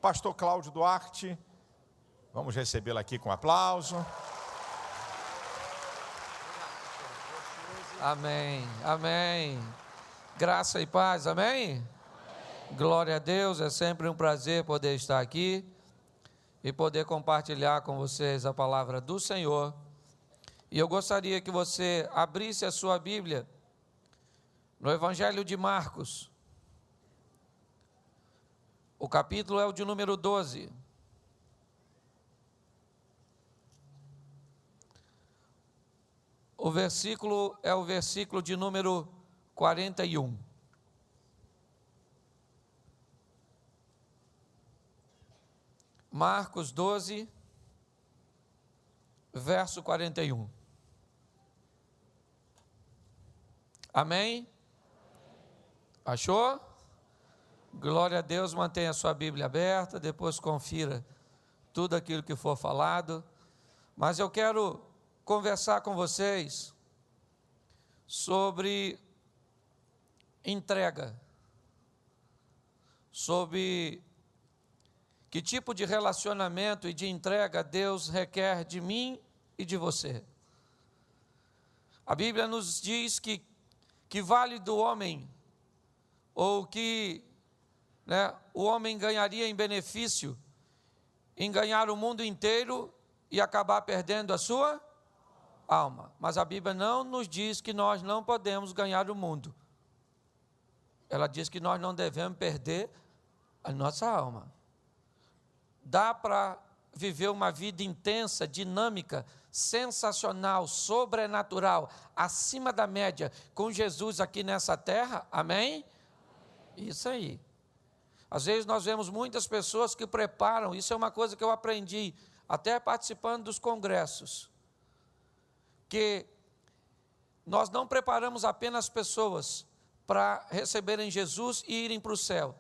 pastor Cláudio Duarte. Vamos recebê-lo aqui com aplauso. Amém, amém. Graça e paz, amém? Glória a Deus, é sempre um prazer poder estar aqui e poder compartilhar com vocês a palavra do Senhor. E eu gostaria que você abrisse a sua Bíblia no Evangelho de Marcos. O capítulo é o de número 12. O versículo é o versículo de número 41. Marcos 12, verso 41. Amém? Achou? Glória a Deus, mantenha a sua Bíblia aberta, depois confira tudo aquilo que for falado. Mas eu quero conversar com vocês sobre entrega, sobre que tipo de relacionamento e de entrega Deus requer de mim e de você. A Bíblia nos diz que vale do homem, ou que o homem ganharia em benefício em ganhar o mundo inteiro e acabar perdendo a sua alma. Mas a Bíblia não nos diz que nós não podemos ganhar o mundo. Ela diz que nós não devemos perder a nossa alma. Dá para viver uma vida intensa, dinâmica, sensacional, sobrenatural, acima da média, com Jesus aqui nessa terra, amém? Isso aí. Às vezes nós vemos muitas pessoas que preparam, isso é uma coisa que eu aprendi, até participando dos congressos, que nós não preparamos apenas pessoas para receberem Jesus e irem para o céu.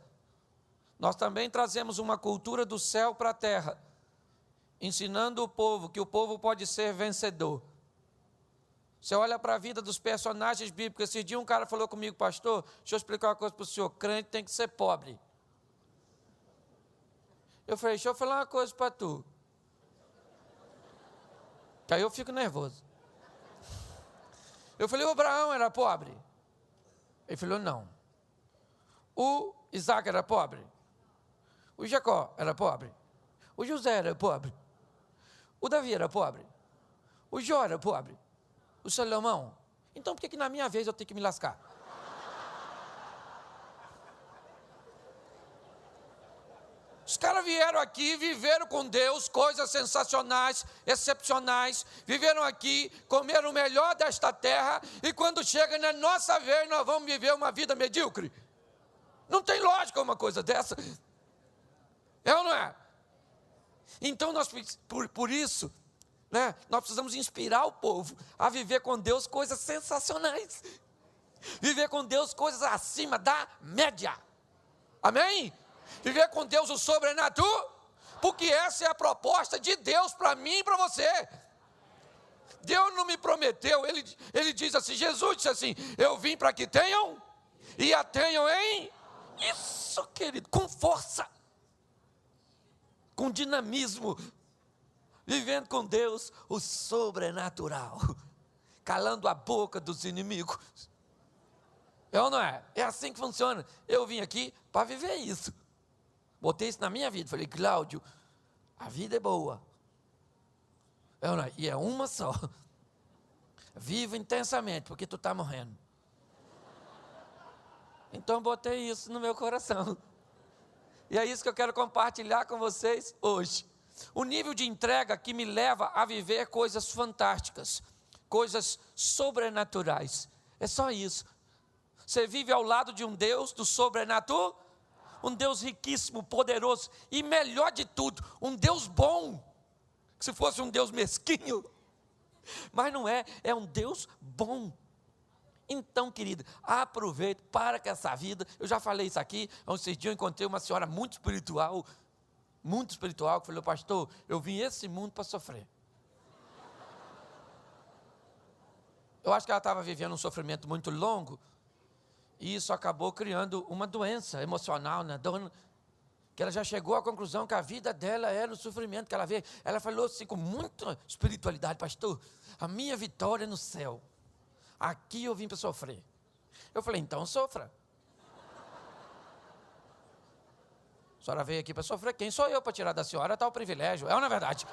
Nós também trazemos uma cultura do céu para a terra, ensinando o povo que o povo pode ser vencedor. Você olha para a vida dos personagens bíblicos. Esse dia um cara falou comigo: pastor, deixa eu explicar uma coisa para o senhor, crente tem que ser pobre. Eu falei: deixa eu falar uma coisa para tu, que aí eu fico nervoso. Eu falei: o Abraão era pobre? Ele falou: não. O Isaac era pobre? O Jacó era pobre? O José era pobre? O Davi era pobre? O Jó era pobre? O Salomão? Então por que na minha vez eu tenho que me lascar? Os caras vieram aqui, viveram com Deus coisas sensacionais, excepcionais, viveram aqui, comeram o melhor desta terra, e quando chega na nossa vez nós vamos viver uma vida medíocre. Não tem lógica uma coisa dessa. É ou não é? Então nós, por isso, nós precisamos inspirar o povo a viver com Deus coisas sensacionais. Viver com Deus coisas acima da média. Amém? Viver com Deus o sobrenatural, porque essa é a proposta de Deus para mim e para você. Deus não me prometeu, ele diz assim, Jesus disse assim: eu vim para que tenham e a tenham em isso, querido, com força, com dinamismo, vivendo com Deus o sobrenatural, calando a boca dos inimigos. É ou não é? É assim que funciona. Eu vim aqui para viver isso. Botei isso na minha vida. Falei: Cláudio, a vida é boa. É ou não é? E é uma só. Viva intensamente, porque tu está morrendo. Então botei isso no meu coração. E é isso que eu quero compartilhar com vocês hoje. O nível de entrega que me leva a viver coisas fantásticas, coisas sobrenaturais. É só isso. Você vive ao lado de um Deus do sobrenatural, um Deus riquíssimo, poderoso e, melhor de tudo, um Deus bom. Se fosse um Deus mesquinho, mas não é, é um Deus bom. Então, querido, aproveite para que essa vida, eu já falei isso aqui, há uns 6 dias eu encontrei uma senhora muito espiritual, que falou: pastor, eu vim esse mundo para sofrer. Eu acho que ela estava vivendo um sofrimento muito longo, e isso acabou criando uma doença emocional na dona. que ela já chegou à conclusão que a vida dela era o sofrimento que ela vê. Ela falou assim com muita espiritualidade: pastor, a minha vitória é no céu. Aqui eu vim para sofrer. Eu falei: então sofra. A senhora veio aqui para sofrer, quem sou eu para tirar da senhora tal privilégio? É ou não é verdade?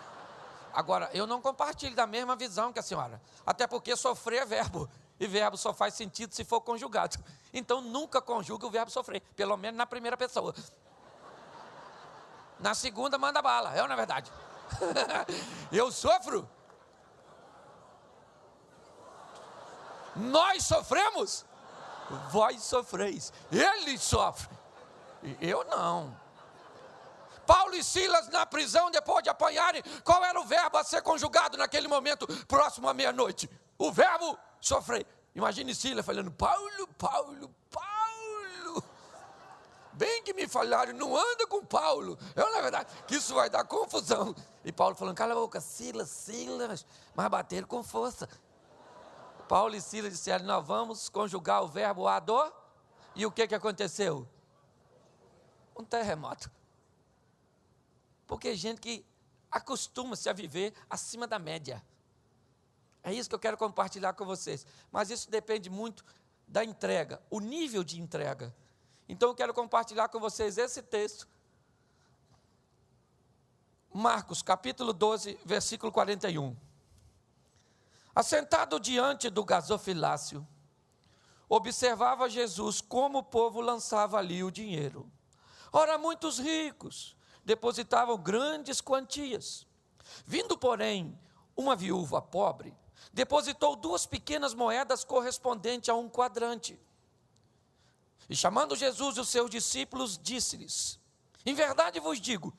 Agora, eu não compartilho da mesma visão que a senhora, até porque sofrer é verbo, e verbo só faz sentido se for conjugado. Então, nunca conjuga o verbo sofrer, pelo menos na primeira pessoa. Na segunda, manda bala, é ou não é verdade? Eu sofro? Nós sofremos? Vós sofreis. Ele sofre. Eu não. Paulo e Silas na prisão, depois de apanharem, qual era o verbo a ser conjugado naquele momento, próximo à meia-noite? O verbo sofrer. Imagine Silas falando: Paulo, Paulo, Paulo. Bem que me falaram, não anda com Paulo. É na verdade que isso vai dar confusão. E Paulo falando: cala a boca, Silas, Silas. Mas bateram com força. Paulo e Silas disseram: nós vamos conjugar o verbo ador. E o que aconteceu? Um terremoto. Porque gente que acostuma-se a viver acima da média. É isso que eu quero compartilhar com vocês. Mas isso depende muito da entrega, o nível de entrega. Então eu quero compartilhar com vocês esse texto. Marcos, capítulo 12, versículo 41. Assentado diante do gasofilácio, observava Jesus como o povo lançava ali o dinheiro. Ora, muitos ricos depositavam grandes quantias. Vindo, porém, uma viúva pobre, depositou 2 pequenas moedas correspondentes a 1 quadrante. E chamando Jesus e os seus discípulos, disse-lhes: em verdade vos digo,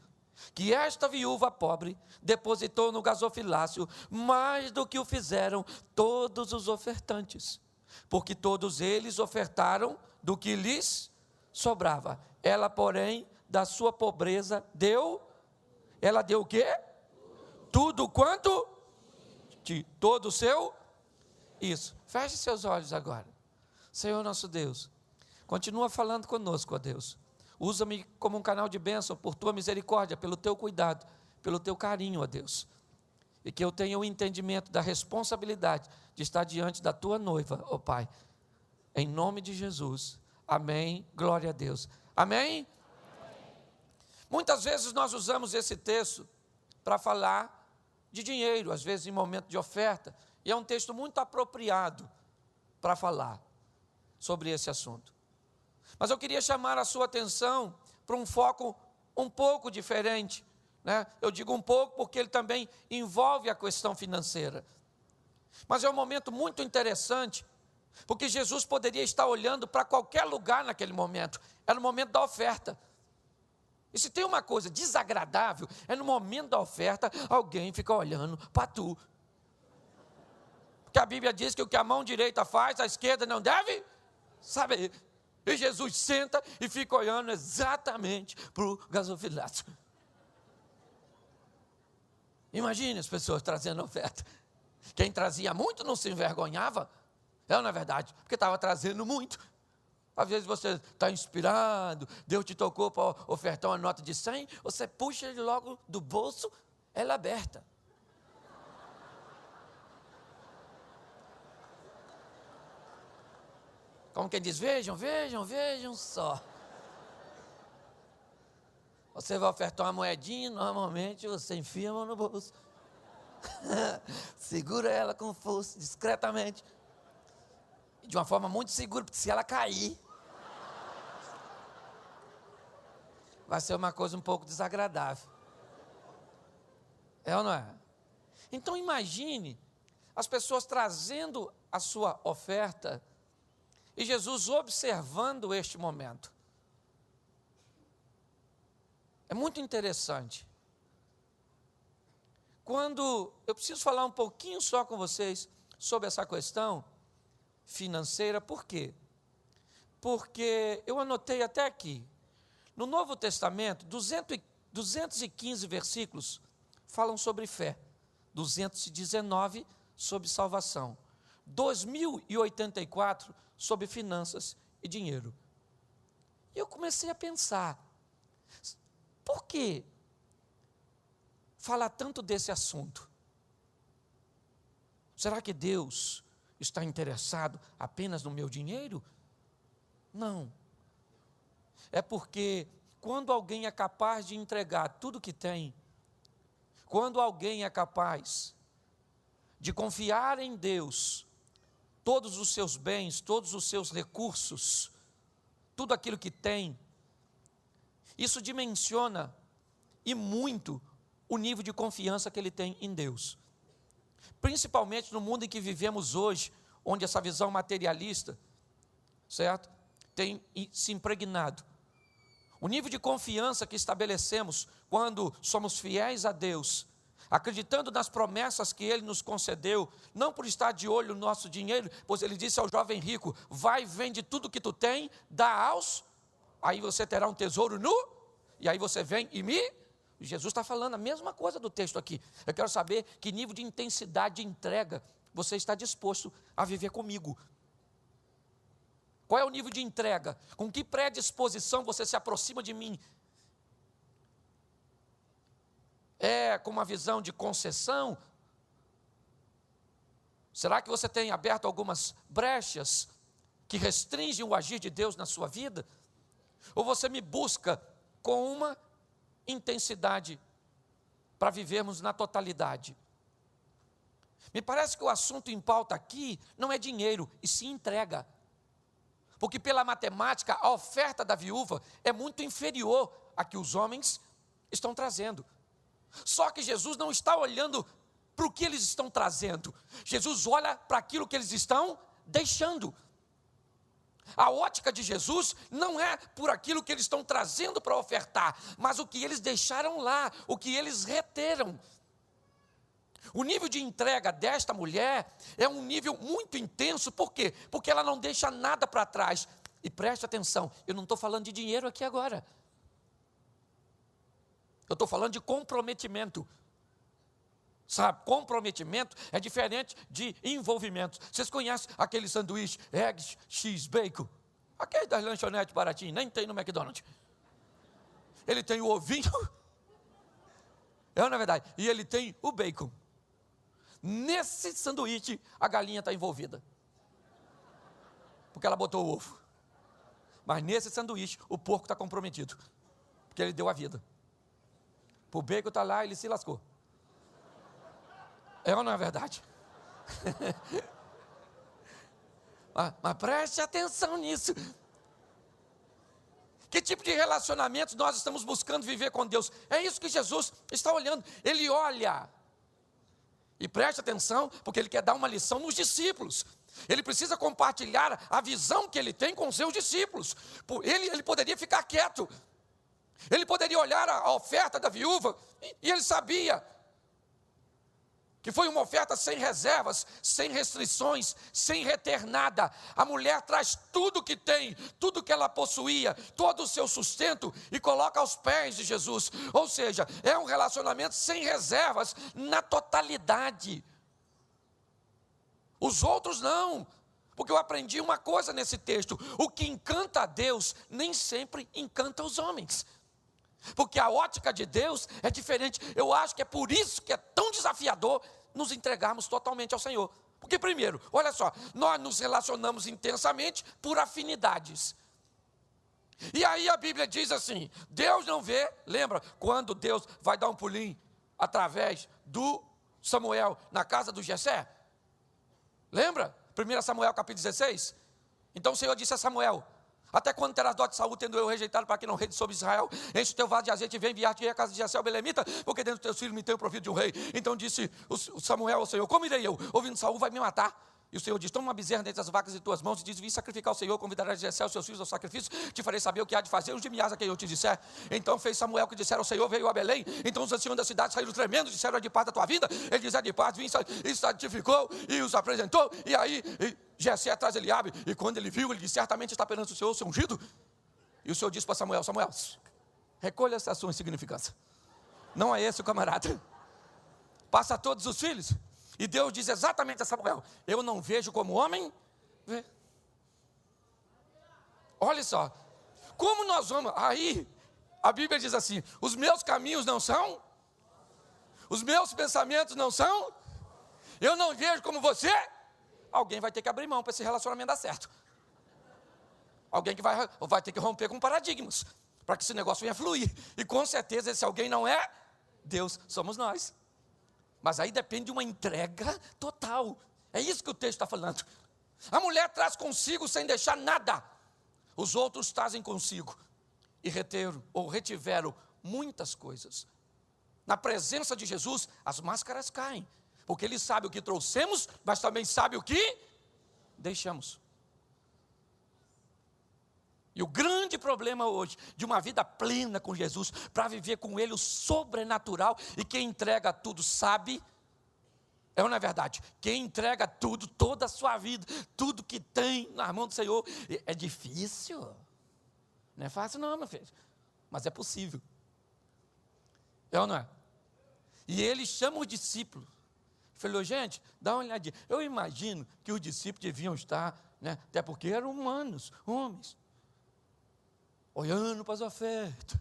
que esta viúva pobre depositou no gasofilácio mais do que o fizeram todos os ofertantes, porque todos eles ofertaram do que lhes sobrava. Ela, porém, da sua pobreza ela deu o quê? Tudo quanto? De todo o seu? Isso. Feche seus olhos agora. Senhor nosso Deus, continua falando conosco, ó Deus. Usa-me como um canal de bênção por tua misericórdia, pelo teu cuidado, pelo teu carinho, ó Deus. E que eu tenha o entendimento da responsabilidade de estar diante da tua noiva, ó Pai. Em nome de Jesus. Amém. Glória a Deus. Amém? Muitas vezes nós usamos esse texto para falar de dinheiro, às vezes em momento de oferta, e é um texto muito apropriado para falar sobre esse assunto. Mas eu queria chamar a sua atenção para um foco um pouco diferente, né? Eu digo um pouco porque ele também envolve a questão financeira. Mas é um momento muito interessante, porque Jesus poderia estar olhando para qualquer lugar naquele momento, era o momento da oferta. E se tem uma coisa desagradável, é no momento da oferta, alguém fica olhando para tu. Porque a Bíblia diz que o que a mão direita faz, a esquerda não deve saber. E Jesus senta e fica olhando exatamente para o gasofilácio. Imagine as pessoas trazendo oferta. Quem trazia muito não se envergonhava. É, na verdade, porque estava trazendo muito. Às vezes você está inspirado, Deus te tocou para ofertar uma nota de 100, você puxa ele logo do bolso, ela aberta. Como quem diz: vejam, vejam, vejam só. Você vai ofertar uma moedinha, normalmente você enfia a mão no bolso. Segura ela com força, discretamente. De uma forma muito segura, porque se ela cair, vai ser uma coisa um pouco desagradável. É ou não é? Então imagine as pessoas trazendo a sua oferta e Jesus observando este momento. É muito interessante. Quando eu preciso falar um pouquinho só com vocês sobre essa questão financeira, por quê? Porque eu anotei até aqui, no Novo Testamento, 215 versículos falam sobre fé, 219 sobre salvação, 2084 sobre finanças e dinheiro. E eu comecei a pensar, Por que falar tanto desse assunto? Será que Deus está interessado apenas no meu dinheiro? Não. É porque quando alguém é capaz de entregar tudo que tem, quando alguém é capaz de confiar em Deus, todos os seus bens, todos os seus recursos, tudo aquilo que tem, isso dimensiona e muito o nível de confiança que ele tem em Deus. Principalmente no mundo em que vivemos hoje, onde essa visão materialista, certo, tem se impregnado. O nível de confiança que estabelecemos quando somos fiéis a Deus, acreditando nas promessas que Ele nos concedeu, não por estar de olho no nosso dinheiro, pois Ele disse ao jovem rico, vai, vende tudo que tu tem, dá aos, aí você terá um tesouro nu, e aí você vem e me... Jesus está falando a mesma coisa do texto aqui. Eu quero saber que nível de intensidade de entrega você está disposto a viver comigo. Qual é o nível de entrega? Com que predisposição você se aproxima de mim? É com uma visão de concessão? Será que você tem aberto algumas brechas que restringem o agir de Deus na sua vida? Ou você me busca com uma intensidade para vivermos na totalidade? Me parece que o assunto em pauta aqui não é dinheiro, e sim entrega. Porque pela matemática, a oferta da viúva é muito inferior à que os homens estão trazendo. Só que Jesus não está olhando para o que eles estão trazendo. Jesus olha para aquilo que eles estão deixando. A ótica de Jesus não é por aquilo que eles estão trazendo para ofertar, mas o que eles deixaram lá, o que eles reteram. O nível de entrega desta mulher é um nível muito intenso. Por quê? Porque ela não deixa nada para trás. E preste atenção, eu não estou falando de dinheiro aqui agora. Eu estou falando de comprometimento. Sabe, comprometimento é diferente de envolvimento. Vocês conhecem aquele sanduíche, eggs, cheese, bacon? Aquele das lanchonetes baratinho, nem tem no McDonald's. Ele tem o ovinho, não é verdade? E ele tem o bacon. Nesse sanduíche, a galinha está envolvida. Porque ela botou o ovo. Mas nesse sanduíche, o porco está comprometido. Porque ele deu a vida. O bacon está lá, ele se lascou. É ou não é verdade? mas preste atenção nisso. Que tipo de relacionamento nós estamos buscando viver com Deus? É isso que Jesus está olhando. Ele olha. E preste atenção, porque ele quer dar uma lição nos discípulos. Ele precisa compartilhar a visão que ele tem com os seus discípulos. Ele poderia ficar quieto. Ele poderia olhar a oferta da viúva e ele sabia que foi uma oferta sem reservas, sem restrições, sem reter nada. A mulher traz tudo que tem, tudo que ela possuía, todo o seu sustento e coloca aos pés de Jesus. Ou seja, é um relacionamento sem reservas na totalidade. Os outros não, porque eu aprendi uma coisa nesse texto: o que encanta a Deus nem sempre encanta os homens. Porque a ótica de Deus é diferente. Eu acho que é por isso que é tão desafiador nos entregarmos totalmente ao Senhor. Porque primeiro, olha só, nós nos relacionamos intensamente por afinidades. E aí a Bíblia diz assim, Deus não vê, lembra, quando Deus vai dar um pulinho através do Samuel na casa do Jessé? Lembra? 1 Samuel capítulo 16. Então o Senhor disse a Samuel, até quando terás dó de Saul, tendo eu rejeitado para que não reine sobre Israel? Enche o teu vaso de azeite e vem enviar-te a casa de Jessé o belemita, porque dentro dos teus filhos me tem o profeta de um rei. Então disse o Samuel ao Senhor, como irei eu? Ouvindo Saul, vai me matar. E o Senhor diz, toma uma bezerra dentre as vacas de tuas mãos, e diz, vim sacrificar ao Senhor, convidarás Jessé os seus filhos ao sacrifício, te farei saber o que há de fazer, os de Miás a quem eu te disser. Então fez Samuel que disseram ao Senhor, veio a Belém. Então os anciãos da cidade saíram tremendos, disseram, é de paz da tua vida. Ele diz, é de paz, vim e santificou, e os apresentou. E aí Jessé atrás de Eliabe, e quando ele viu, ele disse, certamente está perante o Senhor, seu ungido. E o Senhor disse para Samuel, Samuel, recolha essa sua insignificância. Não é esse o camarada. Passa a todos os filhos. E Deus diz exatamente a Samuel, eu não vejo como homem vê. Olha só, como nós vamos, aí A Bíblia diz assim: os meus caminhos não são, os meus pensamentos não são, eu não vejo como você. Alguém vai ter que abrir mão para esse relacionamento dar certo. Alguém que vai ter que romper com paradigmas, para que esse negócio venha fluir. E com certeza esse alguém não é Deus, somos nós. Mas aí depende de uma entrega total. É isso que o texto está falando. A mulher traz consigo sem deixar nada. Os outros trazem consigo e retiveram muitas coisas. Na presença de Jesus, as máscaras caem, porque Ele sabe o que trouxemos, mas também sabe o que deixamos. E o grande problema hoje, de uma vida plena com Jesus, para viver com Ele o sobrenatural, e quem entrega tudo sabe, é ou não é verdade? Quem entrega tudo, toda a sua vida, tudo que tem na mão do Senhor, é difícil, não é fácil não, meu filho, mas é possível, é ou não é? E Ele chama os discípulos, falou: gente, dá uma olhadinha, eu imagino que os discípulos deviam estar, né, até porque eram humanos, homens, olhando para as ofertas.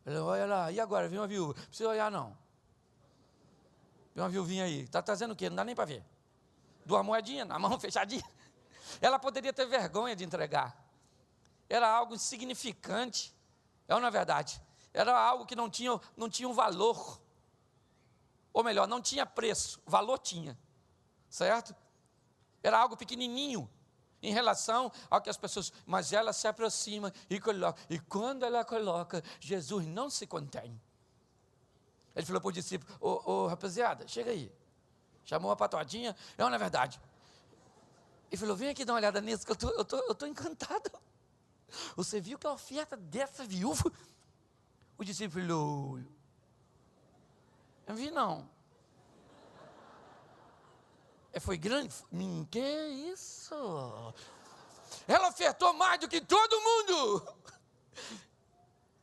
Ele: olha lá, e agora, viu uma viúva? Não precisa olhar não. Viu uma viuvinha aí, está trazendo o quê? Não dá nem para ver. Duas moedinhas na mão, fechadinha. Ela poderia ter vergonha de entregar. Era algo insignificante. É ou não é verdade? Era algo que não tinha um valor. Ou melhor, não tinha preço, valor tinha. Certo? Era algo pequenininho em relação ao que as pessoas... Mas ela se aproxima e coloca. E quando ela coloca, Jesus não se contém. Ele falou para o discípulo: ô rapaziada, chega aí. Chamou uma patodinha, é ou não é verdade? E falou: vem aqui dar uma olhada nisso, que eu estou encantado. Você viu que a oferta dessa viúva? O discípulo falou: eu não vi não. Foi grande? Que isso? Ela ofertou mais do que todo mundo.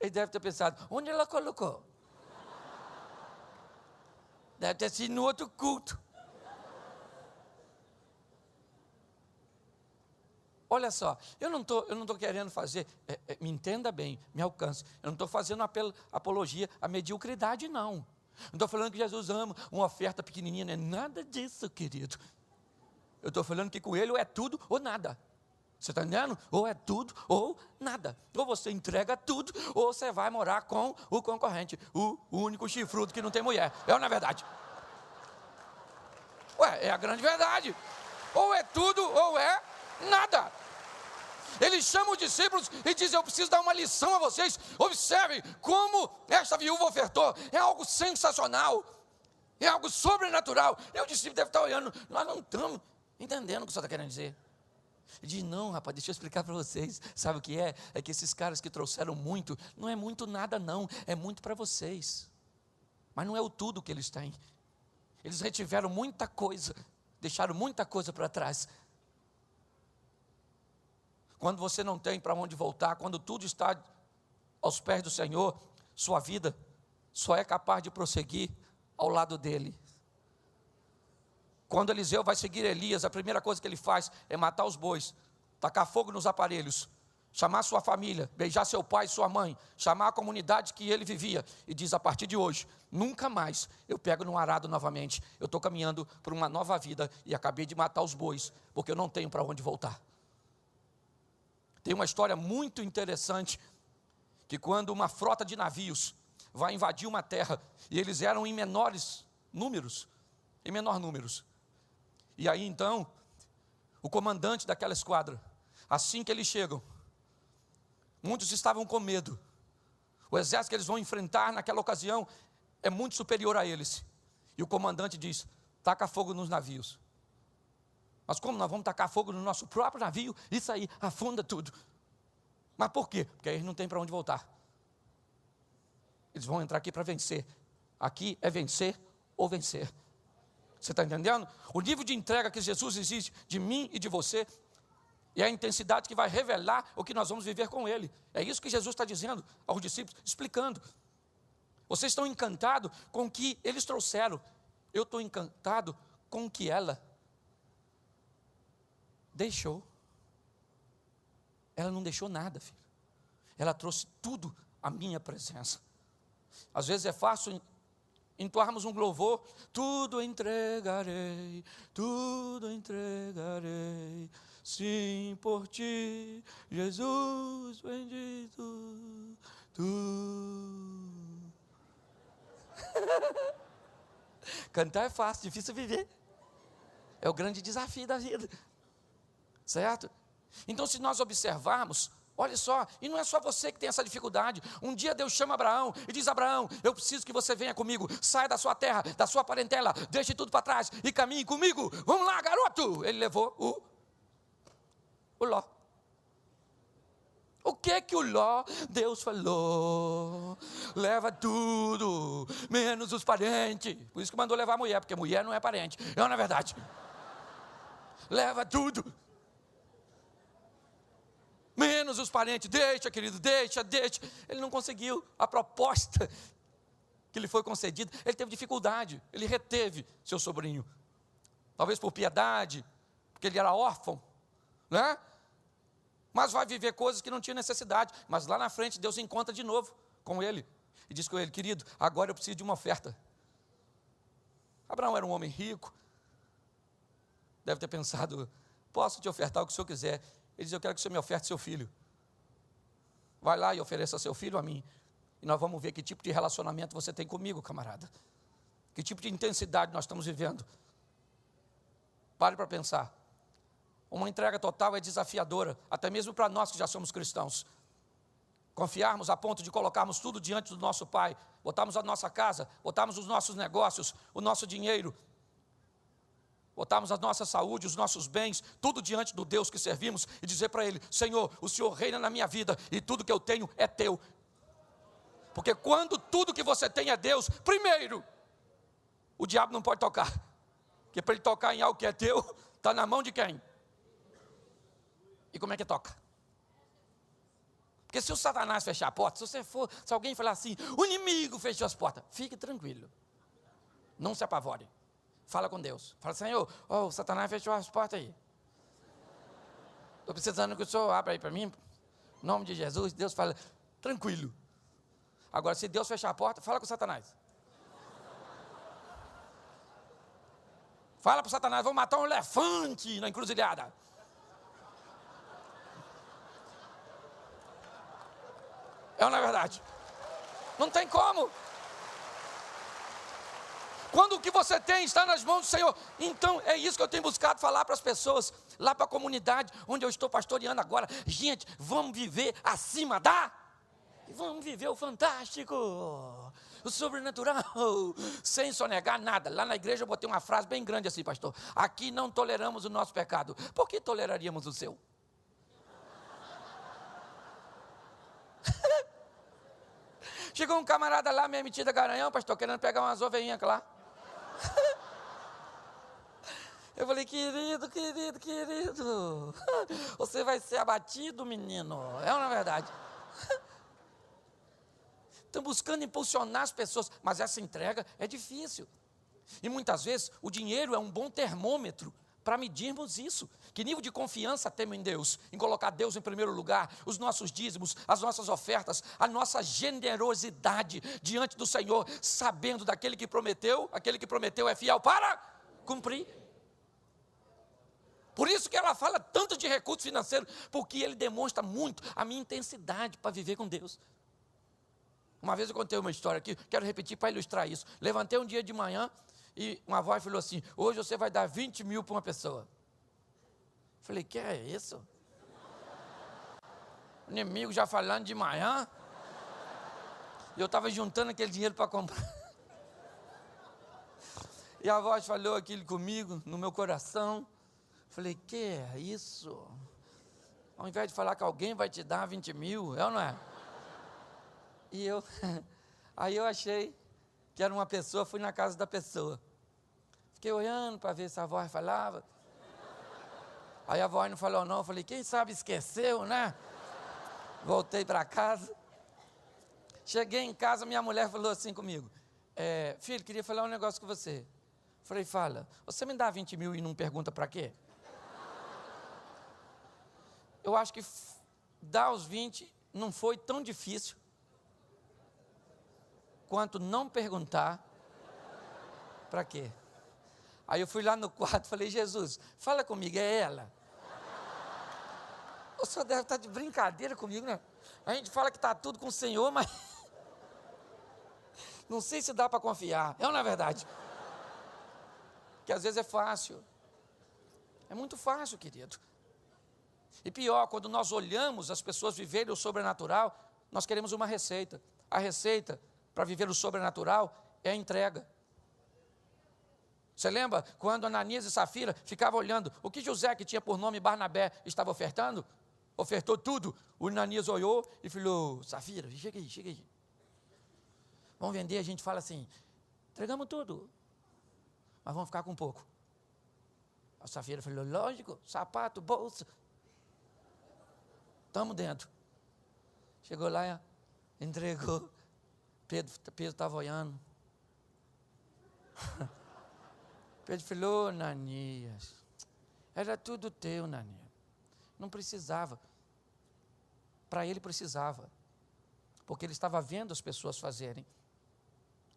Ele deve ter pensado: onde ela colocou? Deve ter sido no outro culto. Olha só, eu não tô querendo fazer, me entenda bem, me alcance. Eu não estou fazendo apologia à mediocridade, não. Não estou falando que Jesus ama uma oferta pequenininha, não é nada disso, querido. Eu estou falando que com Ele ou é tudo ou nada. Você está entendendo? Ou é tudo ou nada. Ou você entrega tudo, ou você vai morar com o concorrente, o único chifrudo que não tem mulher. É ou não é verdade? Ué, é a grande verdade. Ou é tudo ou é nada. Ele chama os discípulos e diz: eu preciso dar uma lição a vocês. Observem como esta viúva ofertou. É algo sensacional. É algo sobrenatural. E o discípulo deve estar olhando: nós não estamos entendendo o que o senhor está querendo dizer. Ele diz: não, rapaz, deixa eu explicar para vocês. Sabe o que é? É que esses caras que trouxeram muito, não é muito nada não, é muito para vocês. Mas não é o tudo que eles têm. Eles retiveram muita coisa, deixaram muita coisa para trás. Quando você não tem para onde voltar, quando tudo está aos pés do Senhor, sua vida só é capaz de prosseguir ao lado dele. Quando Eliseu vai seguir Elias, a primeira coisa que ele faz é matar os bois, tacar fogo nos aparelhos, chamar sua família, beijar seu pai e sua mãe, chamar a comunidade que ele vivia e diz: a partir de hoje, nunca mais eu pego no arado novamente. Eu estou caminhando para uma nova vida e acabei de matar os bois, porque eu não tenho para onde voltar. Tem uma história muito interessante, que quando uma frota de navios vai invadir uma terra, e eles eram em menor números, e aí então, o comandante daquela esquadra, assim que eles chegam, muitos estavam com medo, o exército que eles vão enfrentar naquela ocasião é muito superior a eles, e o comandante diz: taca fogo nos navios. Mas como nós vamos tacar fogo no nosso próprio navio? Isso aí afunda tudo. Mas por quê? Porque aí eles não têm para onde voltar. Eles vão entrar aqui para vencer. Aqui é vencer ou vencer. Você está entendendo? O nível de entrega que Jesus exige de mim e de você, e a intensidade que vai revelar o que nós vamos viver com Ele. É isso que Jesus está dizendo aos discípulos, explicando. Vocês estão encantados com o que eles trouxeram. Eu estou encantado com o que ela deixou. Ela não deixou nada, filho. Ela trouxe tudo a minha presença. Às vezes é fácil entoarmos um louvor, tudo entregarei, sim, por ti, Jesus bendito, tu. Cantar é fácil, difícil viver. É o grande desafio da vida, certo? Então, se nós observarmos, olha só, e não é só você que tem essa dificuldade. Um dia Deus chama Abraão e diz: Abraão, eu preciso que você venha comigo, saia da sua terra, da sua parentela, deixe tudo para trás e caminhe comigo, vamos lá, garoto. Ele levou o Ló. O que o Ló, Deus falou, leva tudo, menos os parentes. Por isso que mandou levar a mulher, porque mulher não é parente, não é verdade. Leva tudo, menos os parentes. Deixa, querido, deixa. Ele não conseguiu a proposta que lhe foi concedida. Ele teve dificuldade, ele reteve seu sobrinho. Talvez por piedade, porque ele era órfão, né? Mas vai viver coisas que não tinha necessidade. Mas lá na frente Deus encontra de novo com ele e diz com ele: querido, agora eu preciso de uma oferta. Abraão era um homem rico, deve ter pensado: posso te ofertar o que o senhor quiser. Ele diz: eu quero que o senhor me oferte seu filho. Vai lá e ofereça seu filho a mim, e nós vamos ver que tipo de relacionamento você tem comigo, camarada. Que tipo de intensidade nós estamos vivendo. Pare para pensar. Uma entrega total é desafiadora, até mesmo para nós que já somos cristãos. Confiarmos a ponto de colocarmos tudo diante do nosso Pai, botarmos a nossa casa, botarmos os nossos negócios, o nosso dinheiro, botarmos a nossa saúde, os nossos bens, tudo diante do Deus que servimos e dizer para Ele: Senhor, o Senhor reina na minha vida e tudo que eu tenho é teu. Porque quando tudo que você tem é Deus, primeiro, o diabo não pode tocar. Porque para ele tocar em algo que é teu, está na mão de quem? E como é que toca? Porque se o Satanás fechar a porta, se alguém falar assim: o inimigo fechou as portas, fique tranquilo, não se apavore, fala com Deus, fala: Senhor, o Satanás fechou as portas aí, estou precisando que o Senhor abra aí para mim, em nome de Jesus. Deus fala: tranquilo. Agora, se Deus fechar a porta, fala com o Satanás, fala para o Satanás: vou matar um elefante na encruzilhada. É ou não é verdade? Não tem como. Quando o que você tem está nas mãos do Senhor. Então é isso que eu tenho buscado falar para as pessoas, lá para a comunidade onde eu estou pastoreando agora. Gente, vamos viver acima da... Vamos viver o fantástico, o sobrenatural, sem sonegar nada. Lá na igreja eu botei uma frase bem grande assim: pastor, aqui não toleramos o nosso pecado. Por que toleraríamos o seu? Chegou um camarada lá, meio metido a garanhão, pastor, querendo pegar umas ovelhinhas lá. Eu falei: querido, você vai ser abatido, menino. É ou não é verdade? Estão buscando impulsionar as pessoas, mas essa entrega é difícil. E muitas vezes o dinheiro é um bom termômetro para medirmos isso. Que nível de confiança temos em Deus, em colocar Deus em primeiro lugar, os nossos dízimos, as nossas ofertas, a nossa generosidade diante do Senhor, sabendo daquele que prometeu, aquele que prometeu é fiel para cumprir. Por isso que ela fala tanto de recurso financeiro, porque ele demonstra muito a minha intensidade para viver com Deus. Uma vez eu contei uma história aqui, quero repetir para ilustrar isso. Levantei um dia de manhã e uma voz falou assim: hoje você vai dar 20 mil para uma pessoa. Falei: que é isso? O inimigo já falando de manhã. E eu estava juntando aquele dinheiro para comprar. E a voz falou aquilo comigo, no meu coração. Falei: que é isso? Ao invés de falar que alguém vai te dar 20 mil, é ou não é? E aí eu achei que era uma pessoa, fui na casa da pessoa. Fiquei olhando para ver se a voz falava. Aí a voz não falou não, eu falei: quem sabe esqueceu, né? Voltei para casa. Cheguei em casa, minha mulher falou assim comigo: filho, queria falar um negócio com você. Falei: fala. Você me dá 20 mil e não pergunta para quê? Eu acho que dar os 20 não foi tão difícil. enquanto não perguntar, para quê? Aí eu fui lá no quarto e falei, Jesus, fala comigo, é ela? O senhor deve estar de brincadeira comigo, né? A gente fala que está tudo com o Senhor, mas não sei se dá para confiar. É ou não é verdade? Que às vezes é fácil. É muito fácil, querido. E pior, quando nós olhamos as pessoas viverem o sobrenatural, nós queremos uma receita. A receita para viver o sobrenatural é a entrega. Você lembra quando Ananias e Safira ficavam olhando o que José, que tinha por nome Barnabé, estava ofertando? Ofertou tudo. O Ananias olhou e falou, Safira, chega aí. Vamos vender, a gente fala assim, entregamos tudo, mas vamos ficar com pouco. A Safira falou, lógico, sapato, bolsa. Estamos dentro. Chegou lá, entregou. Pedro estava olhando. Pedro falou, Ananias, era tudo teu, Ananias. Não precisava. Para ele precisava. Porque ele estava vendo as pessoas fazerem.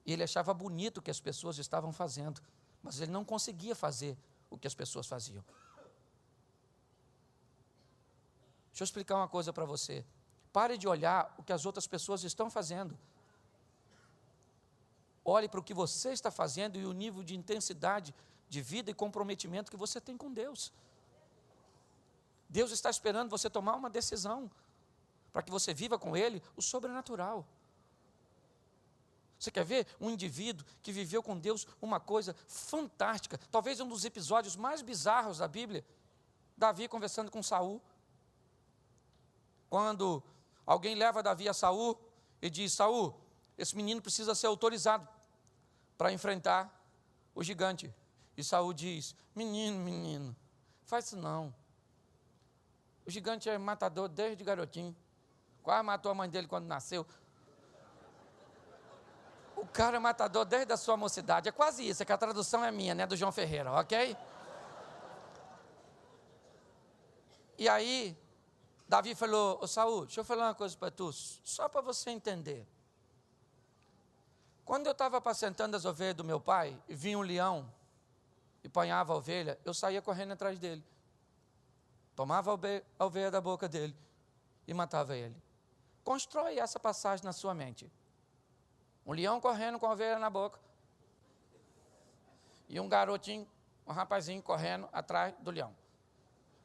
E ele achava bonito o que as pessoas estavam fazendo. Mas ele não conseguia fazer o que as pessoas faziam. Deixa eu explicar uma coisa para você. Pare de olhar o que as outras pessoas estão fazendo. Olhe para o que você está fazendo e o nível de intensidade de vida e comprometimento que você tem com Deus. Deus está esperando você tomar uma decisão para que você viva com Ele o sobrenatural. Você quer ver um indivíduo que viveu com Deus uma coisa fantástica, talvez um dos episódios mais bizarros da Bíblia? Davi conversando com Saul. Quando alguém leva Davi a Saul e diz, Saul, esse menino precisa ser autorizado para enfrentar o gigante. E Saul diz, menino, faz isso não. O gigante é matador desde garotinho. Quase matou a mãe dele quando nasceu. O cara é matador desde a sua mocidade. É quase isso, é que a tradução é minha, né, do João Ferreira, ok? E aí, Davi falou, ô Saul, deixa eu falar uma coisa para tu, só para você entender. Quando eu estava apacentando as ovelhas do meu pai, e vinha um leão e apanhava a ovelha, eu saía correndo atrás dele. Tomava a ovelha da boca dele e matava ele. Constrói essa passagem na sua mente. Um leão correndo com a ovelha na boca. E um garotinho, um rapazinho correndo atrás do leão.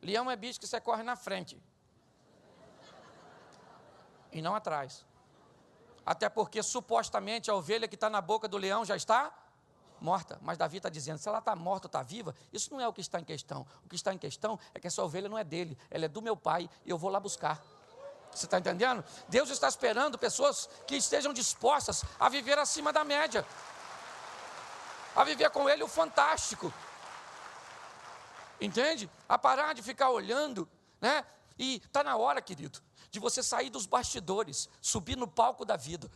Leão é bicho que você corre na frente. E não atrás. Até porque, supostamente, a ovelha que está na boca do leão já está morta. Mas Davi está dizendo, se ela está morta ou está viva, isso não é o que está em questão. O que está em questão é que essa ovelha não é dele, ela é do meu pai e eu vou lá buscar. Você está entendendo? Deus está esperando pessoas que estejam dispostas a viver acima da média. A viver com Ele o fantástico. Entende? A parar de ficar olhando, né? E está na hora, querido, de você sair dos bastidores, subir no palco da vida,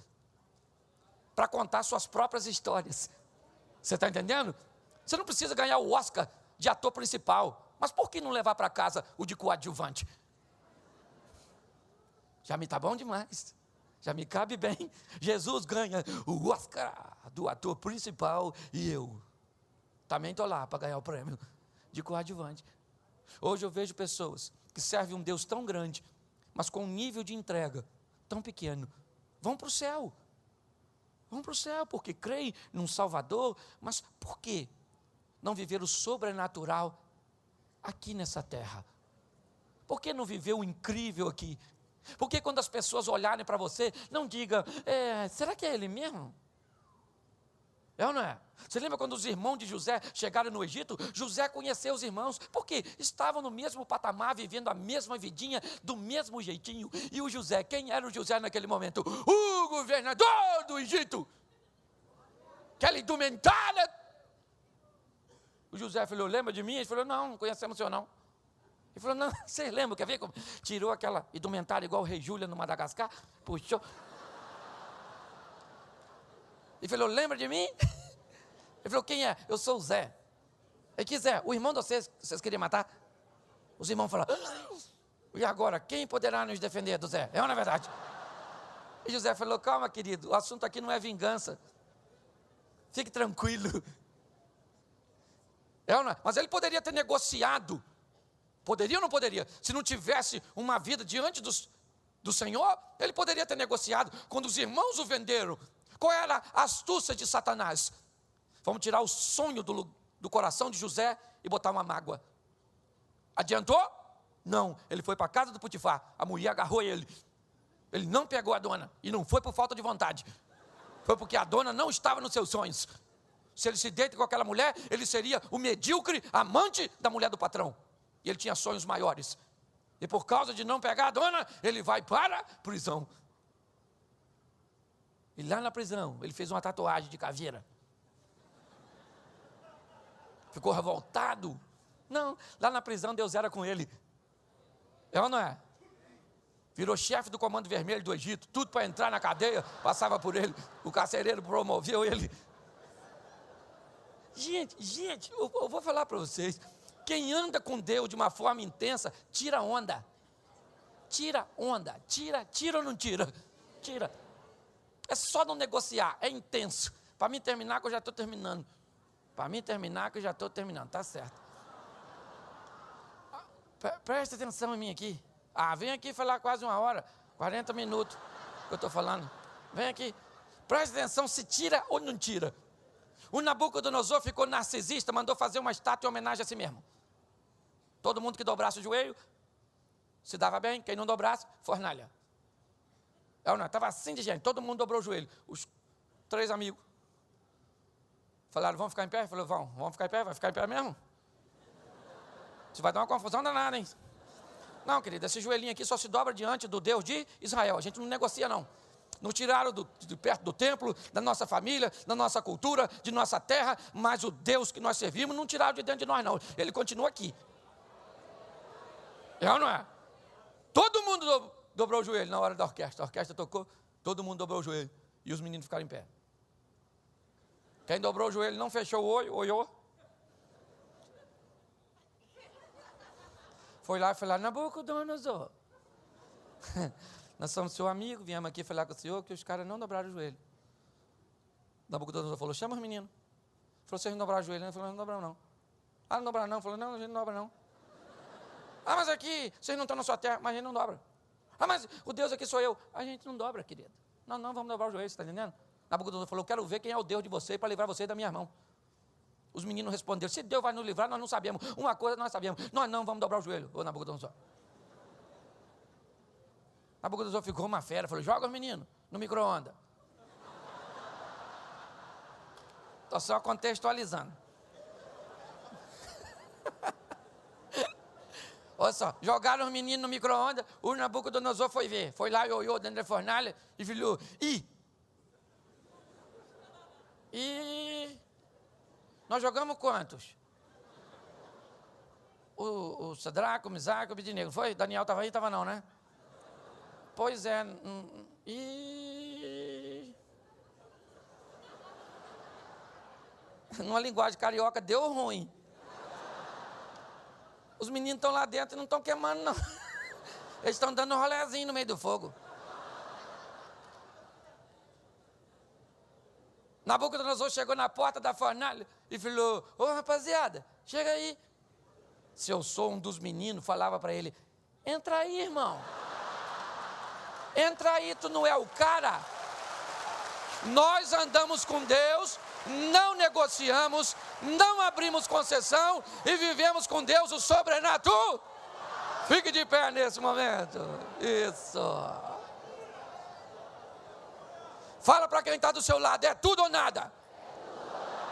para contar suas próprias histórias. Você está entendendo? Você não precisa ganhar o Oscar de ator principal, mas por que não levar para casa o de coadjuvante? Já me está bom demais, já me cabe bem. Jesus ganha o Oscar do ator principal e eu também estou lá para ganhar o prêmio de coadjuvante. Hoje eu vejo pessoas que servem um Deus tão grande, mas com um nível de entrega tão pequeno. Vão para o céu. Vão para o céu porque creem num Salvador, mas por que não viver o sobrenatural aqui nessa terra? Por que não viver o incrível aqui? Porque quando as pessoas olharem para você, não digam, será que é ele mesmo? É ou não é? Você lembra quando os irmãos de José chegaram no Egito? José conheceu os irmãos, porque estavam no mesmo patamar, vivendo a mesma vidinha, do mesmo jeitinho. E o José, quem era o José naquele momento? O governador do Egito. Aquela indumentária. O José falou, lembra de mim? Ele falou, não conhecemos o senhor não. Ele falou, não, você lembra, quer ver como? Tirou aquela indumentária igual o rei Júlia no Madagascar, puxou. Ele falou, lembra de mim? Ele falou, quem é? Eu sou o Zé. Ele que Zé, o irmão de vocês queriam matar? Os irmãos falaram, e agora, quem poderá nos defender do Zé? É ou não é verdade? E José falou, calma querido, o assunto aqui não é vingança. Fique tranquilo. Mas ele poderia ter negociado. Poderia ou não poderia? Se não tivesse uma vida diante do Senhor, ele poderia ter negociado. Quando os irmãos o venderam, qual era a astúcia de Satanás? Vamos tirar o sonho do coração de José e botar uma mágoa. Adiantou? Não. Ele foi para a casa do Potifar, a mulher agarrou ele. Ele não pegou a dona, e não foi por falta de vontade. Foi porque a dona não estava nos seus sonhos. Se ele se deita com aquela mulher, ele seria o medíocre amante da mulher do patrão. E ele tinha sonhos maiores. E por causa de não pegar a dona, ele vai para a prisão. E lá na prisão, ele fez uma tatuagem de caveira. Ficou revoltado. Não, lá na prisão Deus era com ele. É ou não é? Virou chefe do Comando Vermelho do Egito. Tudo para entrar na cadeia, passava por ele. O carcereiro promoveu ele. Gente, eu vou falar para vocês. Quem anda com Deus de uma forma intensa, tira onda. Tira onda. Tira ou não tira? Tira. É só não negociar, é intenso. Para mim terminar que eu já estou terminando. Tá certo. Presta atenção em mim aqui. Vem aqui falar quase 1 hora, 40 minutos que eu estou falando. Vem aqui. Presta atenção se tira ou não tira. O Nabucodonosor ficou narcisista, mandou fazer uma estátua em homenagem a si mesmo. Todo mundo que dobrasse o joelho, se dava bem, quem não dobrasse, fornalha. Estava assim de gente, todo mundo dobrou o joelho. Os 3 amigos falaram, vamos ficar em pé? Ele falou, vamos ficar em pé, vai ficar em pé mesmo? Isso vai dar uma confusão danada, hein? Não, querido, esse joelhinho aqui só se dobra diante do Deus de Israel. A gente não negocia, não. Nos tiraram de perto do templo, da nossa família, da nossa cultura, de nossa terra, mas o Deus que nós servimos não tiraram de dentro de nós, não. Ele continua aqui. É ou não é? Todo mundo dobrou o joelho na hora da orquestra. A orquestra tocou, todo mundo dobrou o joelho. E os meninos ficaram em pé. Quem dobrou o joelho não fechou o olho, olhou. Foi lá e falou, Nabucodonosor, nós somos seu amigo, viemos aqui falar com o senhor que os caras não dobraram o joelho. Nabucodonosor falou, chama os meninos. Falou, vocês não dobraram o joelho? Ele falou, não dobraram não. Não dobraram não? Falou, não, a gente não dobra não. Mas aqui, vocês não estão na sua terra, mas a gente não dobra. Mas o Deus aqui sou eu. A gente não dobra, querido. Não, vamos dobrar o joelho, você está entendendo? Nabucodonosor falou, quero ver quem é o Deus de você para livrar você da minha mão. Os meninos responderam, se Deus vai nos livrar, nós não sabemos. Uma coisa nós sabemos, nós não vamos dobrar o joelho. Ô Nabucodonosor. Nabucodonosor ficou uma fera, falou, joga os meninos no micro-ondas. Estou só contextualizando. Olha só, jogaram os meninos no micro-ondas, o Nabucodonosor foi ver. Foi lá e olhou dentro da fornalha e falou, nós jogamos quantos? O Sadraco, o Misaque, o Abednego. Foi? Daniel estava aí? Estava não, né? Pois é. Numa linguagem carioca, deu ruim. Os meninos estão lá dentro e não estão queimando, não. Eles estão dando um rolezinho no meio do fogo. Nabucodonosor chegou na porta da fornalha e falou, rapaziada, chega aí. Se eu sou um dos meninos, falava para ele, entra aí, irmão. Entra aí, tu não é o cara. Nós andamos com Deus, não negociamos, não abrimos concessão e vivemos com Deus o sobrenatural. Fique de pé nesse momento. Isso. Fala para quem está do seu lado, é tudo ou nada?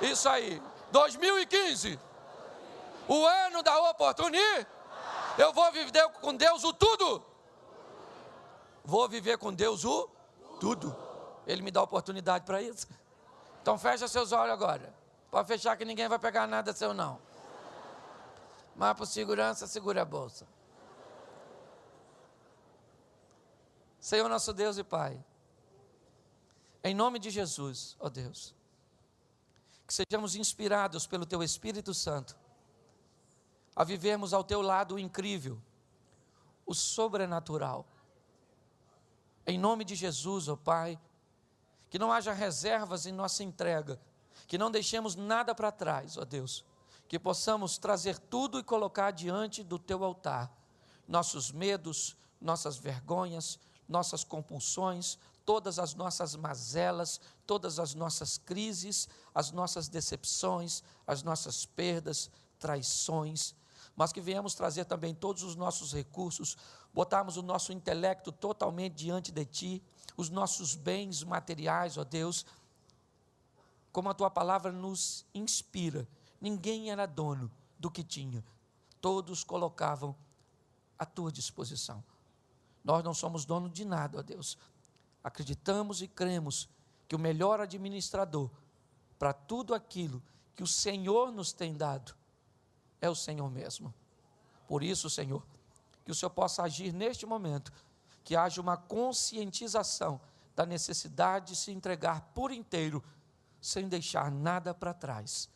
Isso aí. 2015, o ano da oportunidade. Eu vou viver com Deus o tudo. Vou viver com Deus o tudo. Ele me dá oportunidade para isso. Então fecha seus olhos agora. Pode fechar que ninguém vai pegar nada seu não. Mas por segurança, segura a bolsa. Senhor nosso Deus e Pai, em nome de Jesus, ó Deus, que sejamos inspirados pelo Teu Espírito Santo, a vivermos ao Teu lado o incrível, o sobrenatural, Em nome de Jesus, ó Pai, que não haja reservas em nossa entrega, que não deixemos nada para trás, ó Deus, que possamos trazer tudo e colocar diante do Teu altar, nossos medos, nossas vergonhas, nossas compulsões, todas as nossas mazelas, todas as nossas crises, as nossas decepções, as nossas perdas, traições, mas que venhamos trazer também todos os nossos recursos, botarmos o nosso intelecto totalmente diante de Ti, os nossos bens materiais, ó Deus, como a Tua palavra nos inspira, ninguém era dono do que tinha, todos colocavam à Tua disposição. Nós não somos donos de nada, ó Deus, acreditamos e cremos que o melhor administrador para tudo aquilo que o Senhor nos tem dado é o Senhor mesmo. Por isso, Senhor, que o Senhor possa agir neste momento, que haja uma conscientização da necessidade de se entregar por inteiro, sem deixar nada para trás.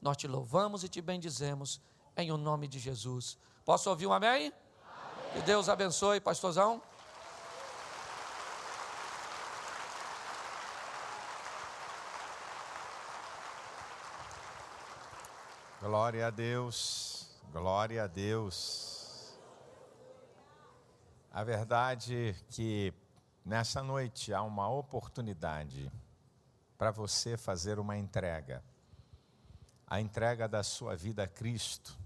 Nós te louvamos e te bendizemos, em o nome de Jesus. Posso ouvir um amém? Amém. Que Deus abençoe, pastorzão. Glória a Deus, glória a Deus. A verdade é que nessa noite há uma oportunidade para você fazer uma entrega. A entrega da sua vida a Cristo.